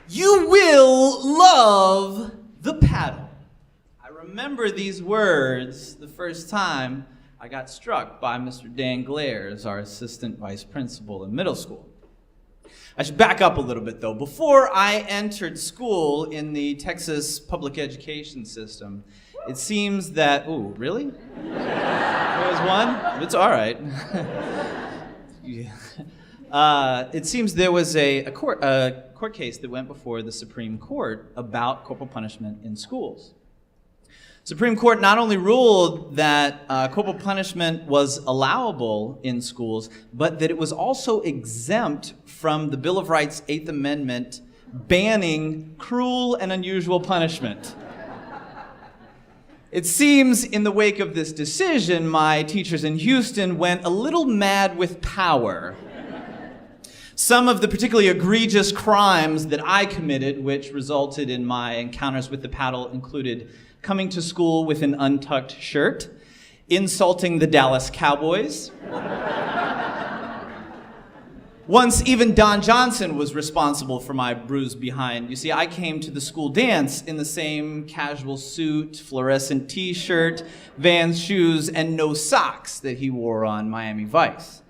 You will love the paddle. I remember these words the first time I got struck by Mr. Dan Glares, our assistant vice principal in middle school. I should back up a little bit, though. Before I entered school in the Texas public education system, it seems that... Ooh, really? There was one? It's all right. Yeah. It seems there was a court case that went before the Supreme Court about corporal punishment in schools. Supreme Court not only ruled that corporal punishment was allowable in schools, but that it was also exempt from the Bill of Rights' Eighth Amendment banning cruel and unusual punishment. It seems in the wake of this decision, my teachers in Houston went a little mad with power. Some of the particularly egregious crimes that I committed, which resulted in my encounters with the paddle, included coming to school with an untucked shirt, insulting the Dallas Cowboys. Once, even Don Johnson was responsible for my bruise behind. You see, I came to the school dance in the same casual suit, fluorescent t-shirt, Vans shoes, and no socks that he wore on Miami Vice.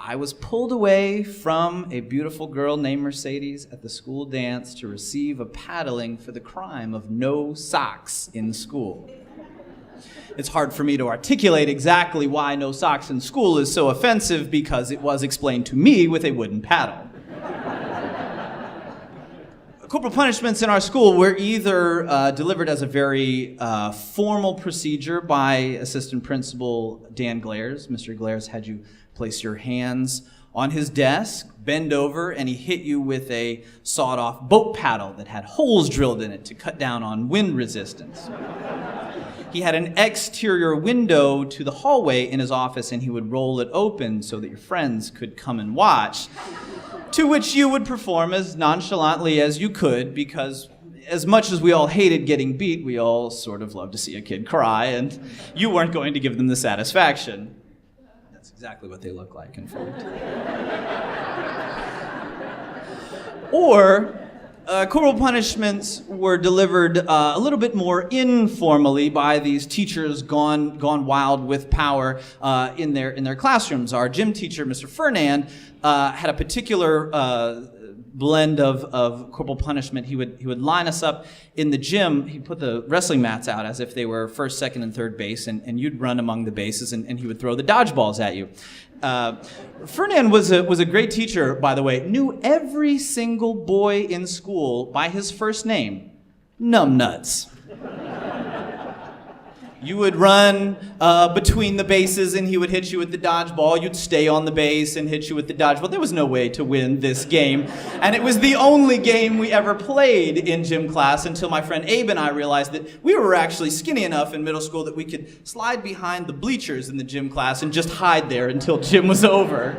I was pulled away from a beautiful girl named Mercedes at the school dance to receive a paddling for the crime of no socks in school. It's hard for me to articulate exactly why no socks in school is so offensive because it was explained to me with a wooden paddle. Corporal punishments in our school were either delivered as a very formal procedure by Assistant Principal Dan Glares. Mr. Glares had you place your hands on his desk, bend over, and he hit you with a sawed-off boat paddle that had holes drilled in it to cut down on wind resistance. He had an exterior window to the hallway in his office, and he would roll it open so that your friends could come and watch, to which you would perform as nonchalantly as you could, because as much as we all hated getting beat, we all sort of loved to see a kid cry, and you weren't going to give them the satisfaction. That's exactly what they look like, in fact. Or corporal punishments were delivered a little bit more informally by these teachers gone wild with power in their classrooms. Our gym teacher, Mr. Fernand, had a particular blend of corporal punishment. He would line us up in the gym. He'd put the wrestling mats out as if they were first, second, and third base, and you'd run among the bases, and he would throw the dodgeballs at you. Fernand was a great teacher, by the way. Knew every single boy in school by his first name, Numbnuts. You would run between the bases, and he would hit you with the dodgeball. You'd stay on the base and hit you with the dodgeball. There was no way to win this game. And it was the only game we ever played in gym class until my friend Abe and I realized that we were actually skinny enough in middle school that we could slide behind the bleachers in the gym class and just hide there until gym was over.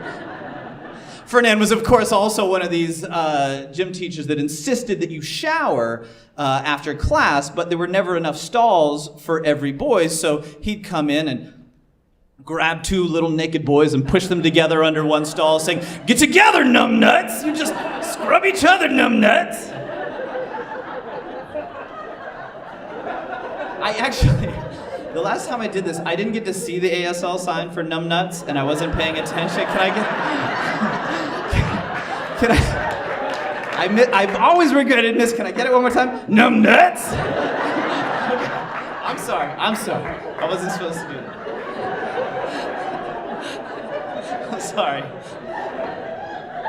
Fernand was, of course, also one of these gym teachers that insisted that you shower after class, but there were never enough stalls for every boy, so he'd come in and grab two little naked boys and push them together under one stall, saying, "Get together, numbnuts! You just scrub each other, numbnuts!" The last time I did this, I didn't get to see the ASL sign for numbnuts, and I wasn't paying attention. I've always regretted this. Can I get it one more time? Numbnuts? I'm sorry. I wasn't supposed to do that. I'm sorry.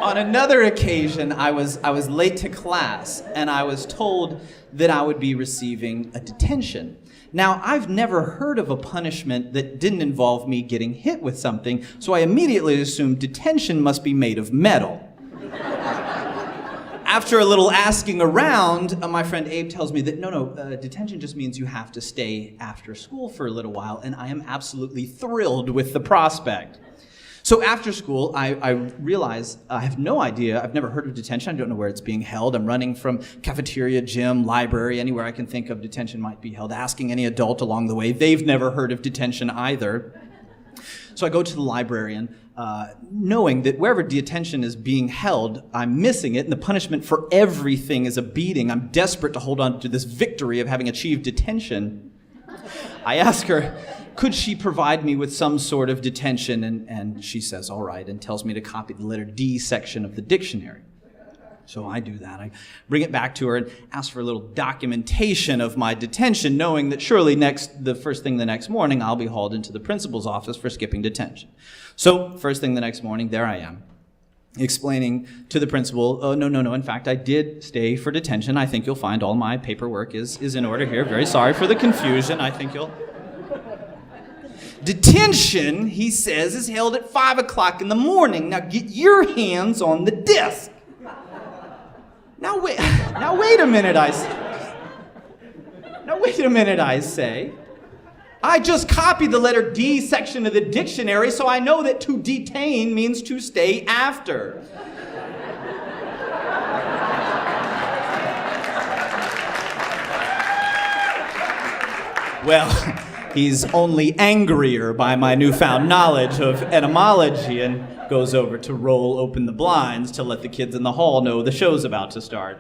On another occasion, I was late to class, and I was told that I would be receiving a detention. Now, I've never heard of a punishment that didn't involve me getting hit with something, so I immediately assumed detention must be made of metal. After a little asking around, my friend Abe tells me that no, detention just means you have to stay after school for a little while, and I am absolutely thrilled with the prospect. So after school, I realize I have no idea. I've never heard of detention. I don't know where it's being held. I'm running from cafeteria, gym, library, anywhere I can think of detention might be held, asking any adult along the way. They've never heard of detention either. So I go to the librarian, knowing that wherever detention is being held, I'm missing it, and the punishment for everything is a beating. I'm desperate to hold on to this victory of having achieved detention. I ask her, could she provide me with some sort of detention? And she says, all right, and tells me to copy the letter D section of the dictionary. So I do that. I bring it back to her and ask for a little documentation of my detention, knowing that surely the first thing the next morning, I'll be hauled into the principal's office for skipping detention. So first thing the next morning, there I am, explaining to the principal, oh, no, in fact, I did stay for detention. I think you'll find all my paperwork is in order here. Very sorry for the confusion. I think you'll... Detention, he says, is held at 5 o'clock in the morning. Now get your hands on the desk. Now wait a minute, I say. I just copied the letter D section of the dictionary, so I know that to detain means to stay after. Well, he's only angrier by my newfound knowledge of etymology and goes over to roll open the blinds to let the kids in the hall know the show's about to start.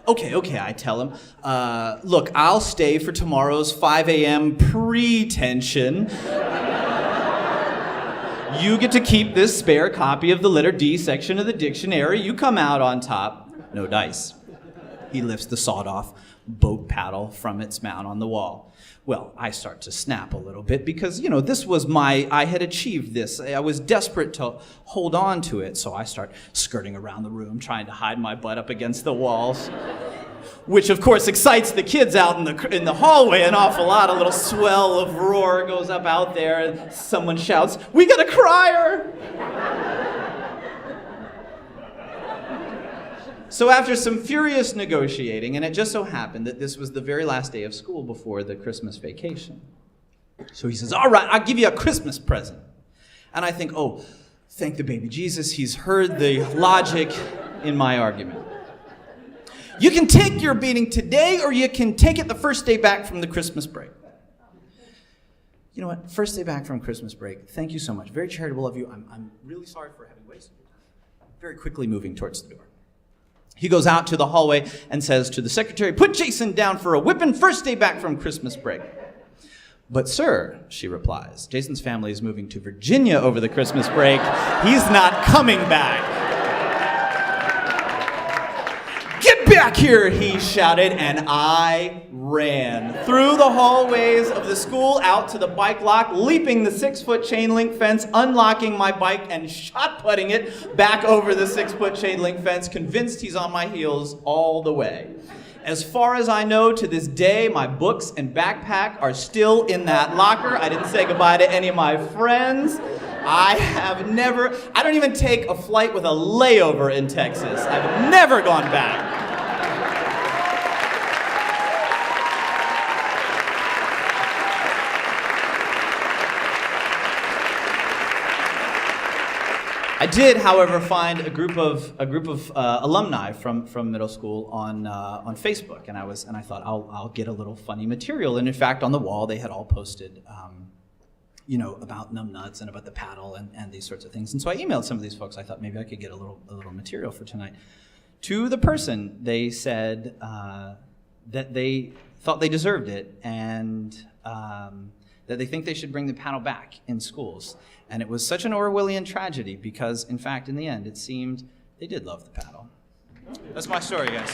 Okay, I tell him, look, I'll stay for tomorrow's 5 a.m. pre-tension. You get to keep this spare copy of the letter D section of the dictionary. You come out on top. No dice. He lifts the sawed-off boat paddle from its mount on the wall. Well, I start to snap a little bit because, this was I had achieved this. I was desperate to hold on to it, so I start skirting around the room, trying to hide my butt up against the walls, which, of course, excites the kids out in the hallway an awful lot. A little swell of roar goes up out there, and someone shouts, "We got a crier!" So after some furious negotiating, and it just so happened that this was the very last day of school before the Christmas vacation. So he says, all right, I'll give you a Christmas present. And I think, oh, thank the baby Jesus, he's heard the logic in my argument. You can take your beating today, or you can take it the first day back from the Christmas break. You know what, first day back from Christmas break, thank you so much. Very charitable of you. I'm really sorry for having wasted your time. Very quickly moving towards the door. He goes out to the hallway and says to the secretary, put Jason down for a whipping first day back from Christmas break. But sir, she replies, Jason's family is moving to Virginia over the Christmas break. He's not coming back. Get back here, he shouted, and I ran through the hallways of the school out to the bike lock, leaping the 6-foot chain link fence, unlocking my bike, and shot putting it back over the 6-foot chain link fence, convinced he's on my heels all the way. As far as I know, to this day, my books and backpack are still in that locker. I didn't say goodbye to any of my friends. I don't even take a flight with a layover in Texas. I've never gone back. I did, however, find a group of alumni from middle school on Facebook, and I thought I'll get a little funny material. And in fact, on the wall they had all posted, about numbnuts and about the paddle and these sorts of things. And so I emailed some of these folks. I thought maybe I could get a little material for tonight. To the person, they said that they thought they deserved it, and that they think they should bring the paddle back in schools. And it was such an Orwellian tragedy because, in fact, in the end, it seemed they did love the paddle. That's my story, guys.